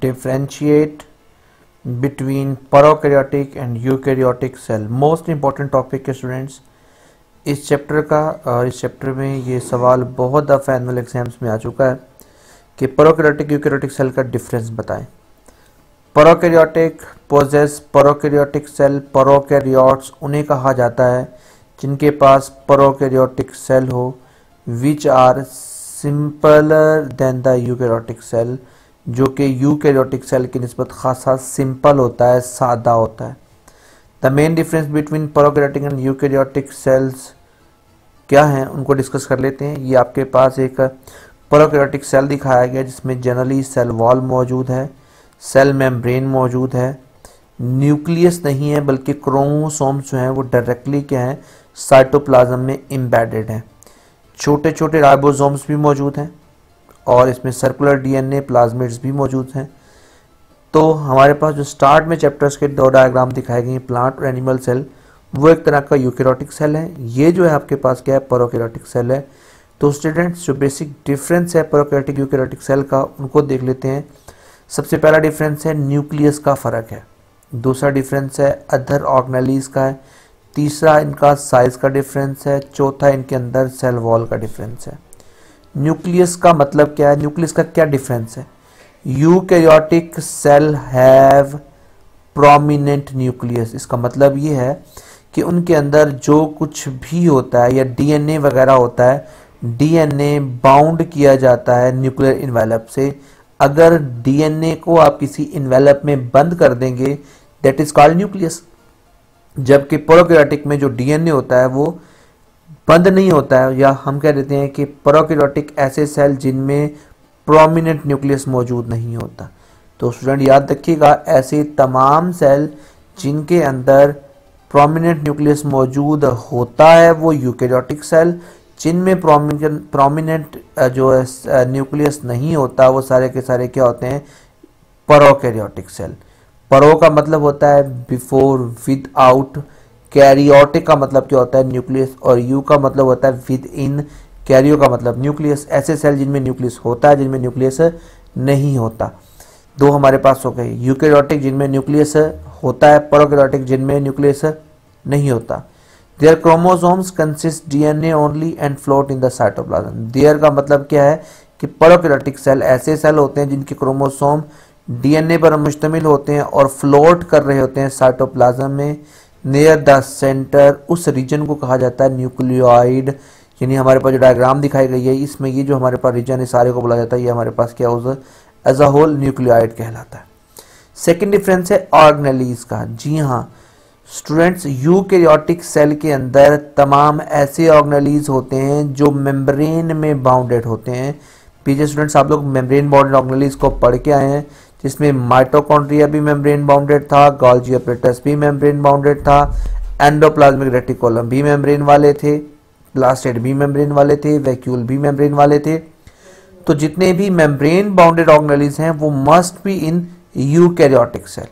Differentiate between prokaryotic and eukaryotic cell. Most important topic है students इस chapter का। इस चैप्टर में ये सवाल बहुत दफ़ा एनुअल एग्जाम्स में आ चुका है कि प्रोकैरियोटिक यूकैरियोटिक सेल का डिफरेंस बताएं। Prokaryotic possess prokaryotic cell, prokaryotes उन्हें कहा जाता है जिनके पास प्रोकैरियोटिक सेल हो, which are simpler than the eukaryotic cell, जो कि यूकैरियोटिक सेल की निस्बत खासा सिंपल होता है, सादा होता है। The main difference between prokaryotic and eukaryotic cells क्या हैं उनको डिस्कस कर लेते हैं। ये आपके पास एक प्रोकैरियोटिक सेल दिखाया गया जिसमें जनरली सेल वॉल मौजूद है, सेल मेम्ब्रेन मौजूद है, न्यूक्लियस नहीं है बल्कि क्रोमोसोम्स जो हैं वो डायरेक्टली क्या हैं साइटोप्लाज्म में एम्बेडेड हैं। छोटे छोटे राइबोसोम्स भी मौजूद हैं और इसमें सर्कुलर डीएनए प्लाज्मिड्स भी मौजूद हैं। तो हमारे पास जो स्टार्ट में चैप्टर्स के दो डायग्राम दिखाए गए हैं प्लांट और एनिमल सेल, वो एक तरह का यूकैरियोटिक सेल है। ये जो है आपके पास क्या है प्रोकैरियोटिक सेल है। तो स्टूडेंट्स जो बेसिक डिफरेंस है प्रोकैरियोटिक यूकैरियोटिक सेल का उनको देख लेते हैं। सबसे पहला डिफरेंस है न्यूक्लियस का फ़र्क है, दूसरा डिफरेंस है अदर ऑर्गेनेलीज का है, तीसरा इनका साइज का डिफरेंस है, चौथा इनके अंदर सेल वॉल का डिफरेंस है। न्यूक्लियस का मतलब क्या है, न्यूक्लियस का क्या डिफरेंस है। Eukaryotic cell have prominent nucleus, इसका मतलब ये है कि उनके अंदर जो कुछ भी होता है या डीएनए वगैरह होता है, डीएनए बाउंड किया जाता है न्यूक्लियर इन्वेलप से। अगर डीएनए को आप किसी इन्वेलप में बंद कर देंगे दैट इज कॉल्ड न्यूक्लियस। जबकि प्रोकैरियोटिक में जो डीएनए होता है वो बंद नहीं होता है, या हम कह देते हैं कि प्रोकैरियोटिक ऐसे सेल जिनमें प्रोमिनेंट न्यूक्लियस मौजूद नहीं होता। तो स्टूडेंट याद रखिएगा ऐसे तमाम सेल जिनके अंदर प्रोमिनेंट न्यूक्लियस मौजूद होता है वो यूकैरियोटिक सेल, जिनमें प्रोमिनेंट जो न्यूक्लियस नहीं होता वो सारे के सारे क्या होते हैं प्रोकैरियोटिक सेल। प्रो का मतलब होता है बिफोर, विद आउट। कैरियोटिक का मतलब क्या होता है न्यूक्लियस, और यू का मतलब होता है विद इन। कैरियो का मतलब न्यूक्लियस। ऐसे सेल जिनमें न्यूक्लियस होता है, जिनमें न्यूक्लियस नहीं होता। दो हमारे पास हो गए, यूकैरियोटिक जिनमें न्यूक्लियस होता है, प्रोकैरियोटिक जिनमें न्यूक्लियस नहीं होता। Their chromosomes consist DNA only and float in the cytoplasm. Their का मतलब क्या है कि प्रोकैरियोटिक सेल ऐसे सेल होते हैं जिनके क्रोमोसोम डीएनए पर मुश्तमिल होते हैं और फ्लोट कर रहे होते हैं साइटोप्लाज्म में। नियर द सेंटर, उस रीजन को कहा जाता है न्यूक्लियोइड। यानी हमारे पास जो डायग्राम दिखाई गई है इसमें ये जो हमारे पास रीजन है सारे को बोला जाता है, ये हमारे पास क्या होगा एज अ होल न्यूक्लियोइड कहलाता है। सेकेंड डिफरेंस है ऑर्गेनेलीज का। जी हाँ स्टूडेंट्स, यूकैरियोटिक सेल के अंदर तमाम ऐसे ऑर्गेनेलीज होते हैं जो मेम्ब्रेन में बाउंडेड होते हैं। पीछे स्टूडेंट्स आप लोग मेम्ब्रेन बाउंडेड ऑर्गेनेलीज को पढ़ के आए हैं, जिसमें माइटोकॉन्ड्रिया भी मेम्ब्रेन बाउंडेड था, गोल्गी अपैरेटस भी मेम्ब्रेन बाउंडेड था, एंडोप्लाज्मिक रेटिकुलम भी मेम्ब्रेन वाले थे, प्लास्टिड भी मेम्ब्रेन वाले थे, वैक्यूल भी मेम्ब्रेन वाले थे। तो जितने भी मेम्ब्रेन बाउंडेड ऑर्गेनेलीज हैं वो must be in eukaryotic cell.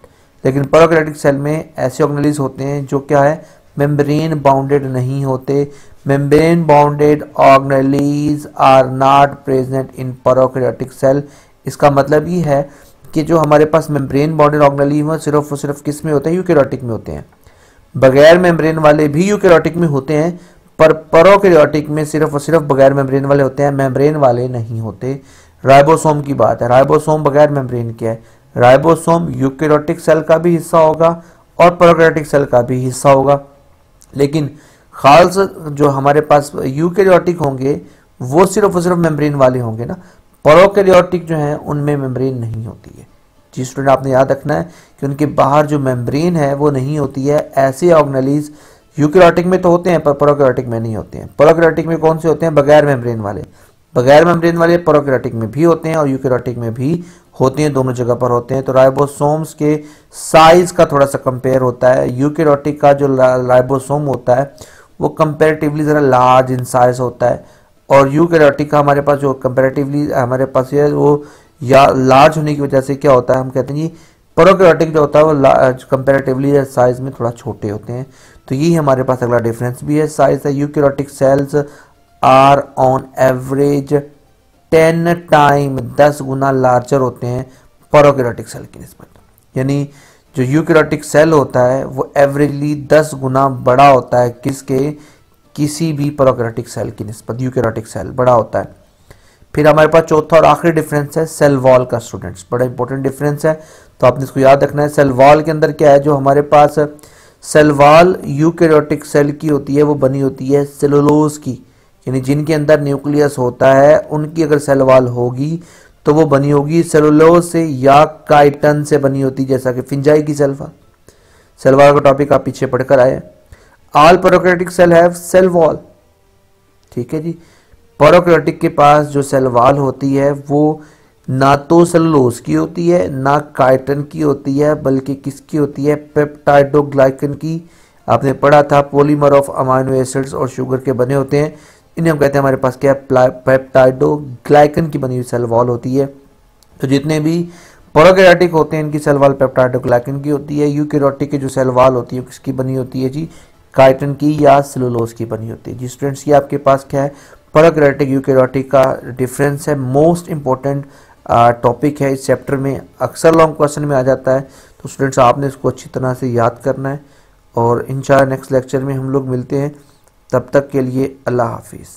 लेकिन प्रोकैरियोटिक सेल में ऐसे ऑर्गेनेलीज होते हैं जो क्या है मेम्ब्रेन बाउंडेड नहीं होते। Membrane bounded organelles are not present in prokaryotic cell. इसका मतलब ये है कि जो हमारे पास मेम्ब्रेन बाउंडेड ऑर्गेनेलीज हैं सिर्फ और सिर्फ किस में होते हैं यूकैरियोटिक में होते हैं। बगैर मेम्ब्रेन वाले भी यूकैरियोटिक में होते हैं, पर प्रोकैरियोटिक में सिर्फ और सिर्फ बगैर मेम्ब्रेन वाले होते हैं, मेम्ब्रेन वाले नहीं होते। राइबोसोम की बात है, राइबोसोम बगैर मेम्ब्रेन के है। राइबोसोम यूकैरियोटिक सेल का भी हिस्सा होगा और प्रोकैरियोटिक सेल का भी हिस्सा होगा, लेकिन खास जो हमारे पास यूकैरियोटिक होंगे वो सिर्फ और सिर्फ मेम्ब्रेन वाले होंगे ना। प्रोकैरियोटिक जो हैं उनमें मेम्ब्रेन नहीं होती है। जी स्टूडेंट आपने याद रखना है कि उनके बाहर जो मेम्ब्रेन है वो नहीं होती है। ऐसे ऑर्गेनेलीज यूकैरियोटिक में तो होते हैं पर प्रोकैरियोटिक में नहीं होते हैं। प्रोकैरियोटिक में कौन से होते हैं बगैर मेम्ब्रेन वाले, बगैर मेम्ब्रेन वाले प्रोकैरियोटिक में भी होते हैं और यूकैरियोटिक में भी होते हैं, दोनों जगह पर होते हैं। तो राइबोसोम्स के साइज का थोड़ा सा कंपेयर होता है। यूकैरियोटिक का जो राइबोसोम होता है वो कंपैरेटिवली ज़रा लार्ज इन साइज होता है, और यूकैरियोटिक का हमारे पास जो कंपैरेटिवली हमारे पास है वो या लार्ज होने की वजह से क्या होता है हम कहते हैं जी प्रोकैरियोटिक जो होता है वो कंपैरेटिवली साइज में थोड़ा छोटे होते हैं। तो यही हमारे पास अगला डिफरेंस भी है, साइज है। Eukaryotic cells are on average 10 time 10 गुना लार्जर होते हैं प्रोकैरियोटिक सेल की निस्बत। यानी जो यूकैरियोटिक सेल होता है वो एवरेजली 10 गुना बड़ा होता है किसी भी प्रोकैरियोटिक सेल की निस्बत। यूकैरियोटिक सेल बड़ा होता है। फिर हमारे पास चौथा और आखिरी डिफरेंस है सेल वॉल का स्टूडेंट्स, बड़ा इंपॉर्टेंट डिफरेंस है, तो आपने इसको याद रखना है। सेल वॉल के अंदर क्या है, जो हमारे पास सेल वॉल यूकैरियोटिक सेल की होती है वो बनी होती है सेलुलोज की, यानी जिनके अंदर न्यूक्लियस होता है उनकी अगर सेल वॉल होगी तो वो बनी होगी सेलुलोज से या काइटन से बनी होती, जैसा कि फिंजाई की सेल वॉल। सेल वॉल का टॉपिक आप पीछे पढ़कर आए। All prokaryotic cell have cell wall, ठीक है जी। प्रोकैरियोटिक के पास जो सेल वॉल होती है वो ना तो सेलुलोज की होती है ना काइटन की होती है, बल्कि किसकी होती है, पेप्टाइडोग्लाइकन की। आपने पढ़ा था पॉलीमर ऑफ अमाइनो एसिड्स और शुगर के बने होते हैं, इन्हें हम कहते हैं हमारे पास क्या है, पेप्टाइडोग्लाइकन की बनी हुई सेल वॉल होती है। तो जितने भी प्रोकैरियोटिक होते हैं इनकी सेल वॉल पेप्टाइडोग्लाइकन की होती है। यूकैरियोटिक की जो सेल वॉल होती है किसकी बनी होती है जी, काइटन की या सेलुलोज की बनी होती है जी। स्टूडेंट्स ये आपके पास क्या है, प्रोकैरियोटिक यूकैरियोटिक का डिफरेंस है, मोस्ट इंपॉर्टेंट टॉपिक है इस चैप्टर में, अक्सर लॉन्ग क्वेश्चन में आ जाता है। तो स्टूडेंट्स आपने इसको अच्छी तरह से याद करना है और इंशाल्लाह नेक्स्ट लेक्चर में हम लोग मिलते हैं। तब तक के लिए अल्लाह हाफिज़।